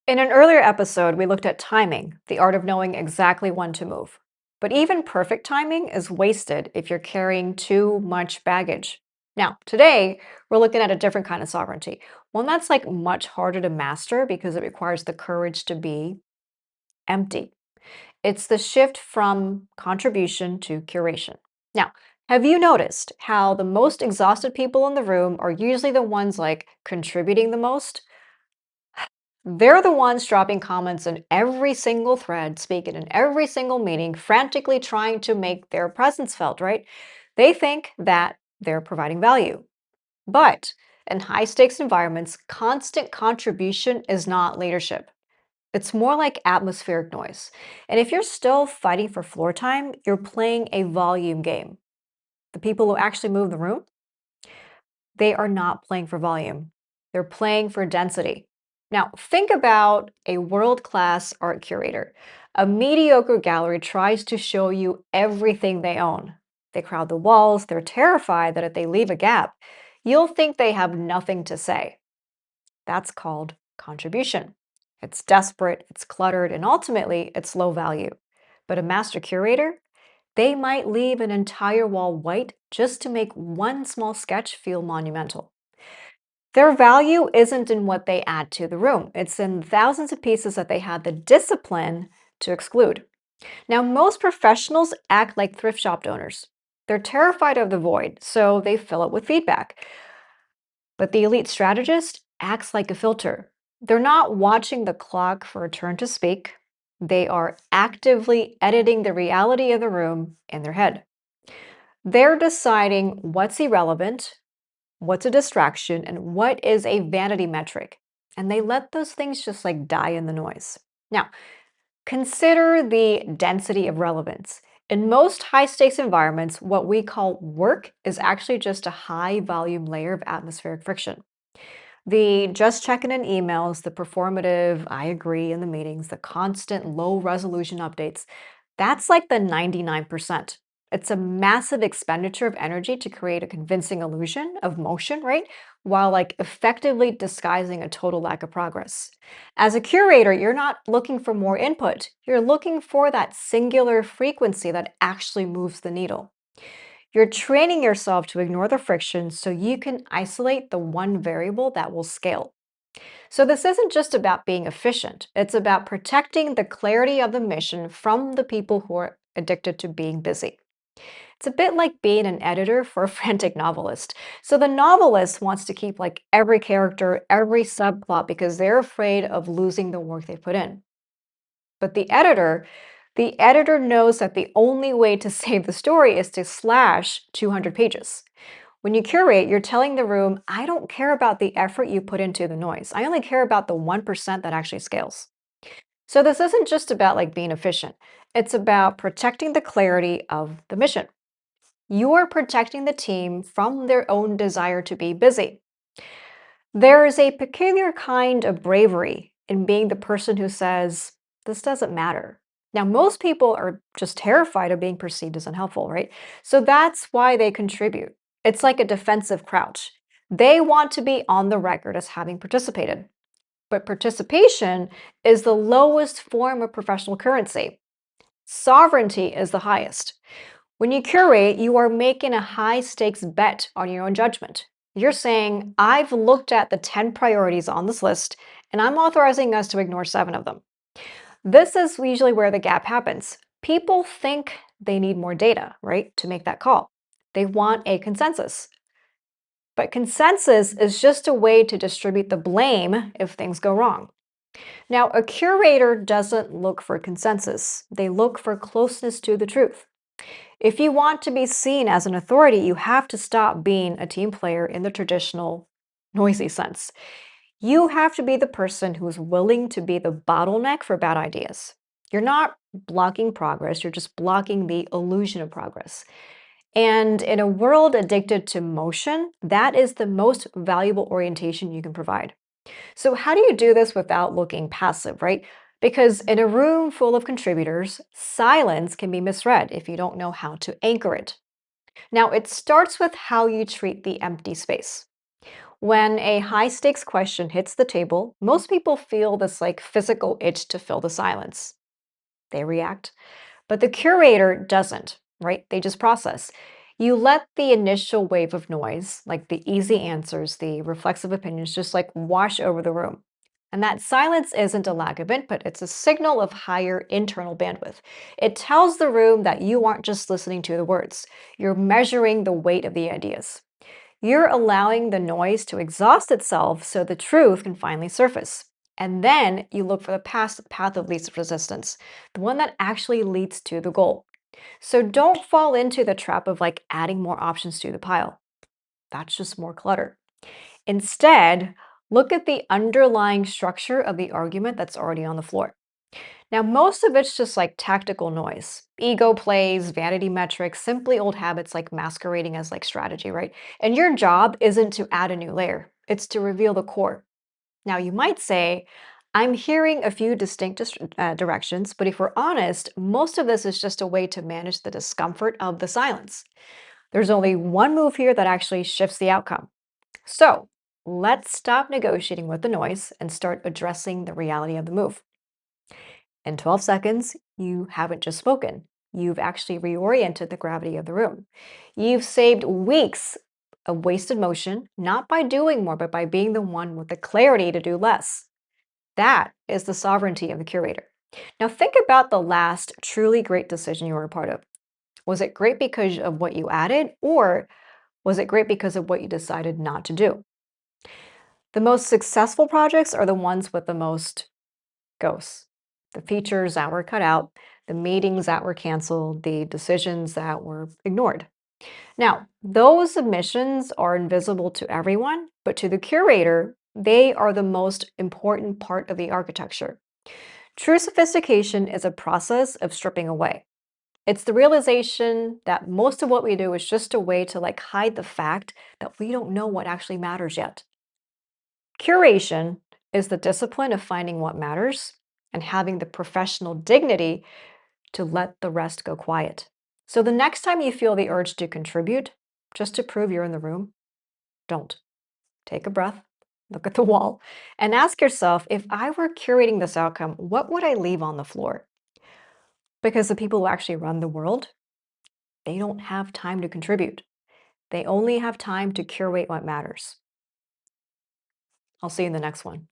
In an earlier episode, we looked at timing, the art of knowing exactly when to move. But even perfect timing is wasted if you're carrying too much baggage. Now, today, we're looking at a different kind of sovereignty, one that's like much harder to master because it requires the courage to be empty. It's the shift from contribution to curation. Now, have you noticed how the most exhausted people in the room are usually the ones like contributing the most? They're the ones dropping comments in every single thread, speaking in every single meeting, frantically trying to make their presence felt, right? They think that they're providing value. But in high stakes environments, constant contribution is not leadership. It's more like atmospheric noise. And if you're still fighting for floor time, you're playing a volume game. The people who actually move the room, they are not playing for volume. They're playing for density. Now, think about a world-class art curator. A mediocre gallery tries to show you everything they own. They crowd the walls, they're terrified that if they leave a gap, you'll think they have nothing to say. That's called contribution. It's desperate, it's cluttered, and ultimately it's low value. But a master curator, they might leave an entire wall white just to make one small sketch feel monumental. Their value isn't in what they add to the room, it's in thousands of pieces that they had the discipline to exclude. Now, most professionals act like thrift shop owners. They're terrified of the void, so they fill it with feedback. But the elite strategist acts like a filter. They're not watching the clock for a turn to speak. They are actively editing the reality of the room in their head. They're deciding what's irrelevant, what's a distraction, and what is a vanity metric. And they let those things just like die in the noise. Now, consider the density of relevance. In most high stakes environments, what we call work is actually just a high volume layer of atmospheric friction. The just checking in emails, the performative, I agree in the meetings, the constant low resolution updates, that's like the 99%. It's a massive expenditure of energy to create a convincing illusion of motion, right? While like effectively disguising a total lack of progress. As a curator, you're not looking for more input. You're looking for that singular frequency that actually moves the needle. You're training yourself to ignore the friction so you can isolate the one variable that will scale. So, this isn't just about being efficient, it's about protecting the clarity of the mission from the people who are addicted to being busy. It's a bit like being an editor for a frantic novelist. So, the novelist wants to keep like every character, every subplot because they're afraid of losing the work they put in. But the editor knows that the only way to save the story is to slash 200 pages. When you curate, you're telling the room, I don't care about the effort you put into the noise. I only care about the 1% that actually scales. So this isn't just about like being efficient. It's about protecting the clarity of the mission. You are protecting the team from their own desire to be busy. There is a peculiar kind of bravery in being the person who says, this doesn't matter. Now, most people are just terrified of being perceived as unhelpful, right? So that's why they contribute. It's like a defensive crouch. They want to be on the record as having participated. But participation is the lowest form of professional currency. Sovereignty is the highest. When you curate, you are making a high stakes bet on your own judgment. You're saying, I've looked at the 10 priorities on this list, and I'm authorizing us to ignore 7 of them. This is usually where the gap happens. People think they need more data, right, to make that call. They want a consensus. But consensus is just a way to distribute the blame if things go wrong. Now, a curator doesn't look for consensus, they look for closeness to the truth. If you want to be seen as an authority, you have to stop being a team player in the traditional noisy sense. You have to be the person who is willing to be the bottleneck for bad ideas. You're not blocking progress, you're just blocking the illusion of progress. And in a world addicted to motion, that is the most valuable orientation you can provide. So, how do you do this without looking passive, right? Because in a room full of contributors, silence can be misread if you don't know how to anchor it. Now, it starts with how you treat the empty space. When a high stakes question hits the table, most people feel this like physical itch to fill the silence. They react. But the curator doesn't, right? They just process. You let the initial wave of noise, like the easy answers, the reflexive opinions, just like wash over the room. And that silence isn't a lack of input, it's a signal of higher internal bandwidth. It tells the room that you aren't just listening to the words, you're measuring the weight of the ideas. You're allowing the noise to exhaust itself so the truth can finally surface. And then you look for the path of least resistance, the one that actually leads to the goal. So don't fall into the trap of like adding more options to the pile. That's just more clutter. Instead, look at the underlying structure of the argument that's already on the floor. Now, most of it's just like tactical noise, ego plays, vanity metrics, simply old habits like masquerading as like strategy, right? And your job isn't to add a new layer, it's to reveal the core. Now, you might say, I'm hearing a few distinct directions, but if we're honest, most of this is just a way to manage the discomfort of the silence. There's only one move here that actually shifts the outcome. So, let's stop negotiating with the noise and start addressing the reality of the move. In 12 seconds, you haven't just spoken. You've actually reoriented the gravity of the room. You've saved weeks of wasted motion, not by doing more, but by being the one with the clarity to do less. That is the sovereignty of the curator. Now, think about the last truly great decision you were a part of. Was it great because of what you added, or was it great because of what you decided not to do? The most successful projects are the ones with the most ghosts. The features that were cut out, the meetings that were canceled, the decisions that were ignored. Now, those submissions are invisible to everyone, but to the curator, they are the most important part of the architecture. True sophistication is a process of stripping away. It's the realization that most of what we do is just a way to like hide the fact that we don't know what actually matters yet. Curation is the discipline of finding what matters and having the professional dignity to let the rest go quiet. So the next time you feel the urge to contribute, just to prove you're in the room, don't. Take a breath, look at the wall, and ask yourself, if I were curating this outcome, what would I leave on the floor? Because the people who actually run the world, they don't have time to contribute. They only have time to curate what matters. I'll see you in the next one.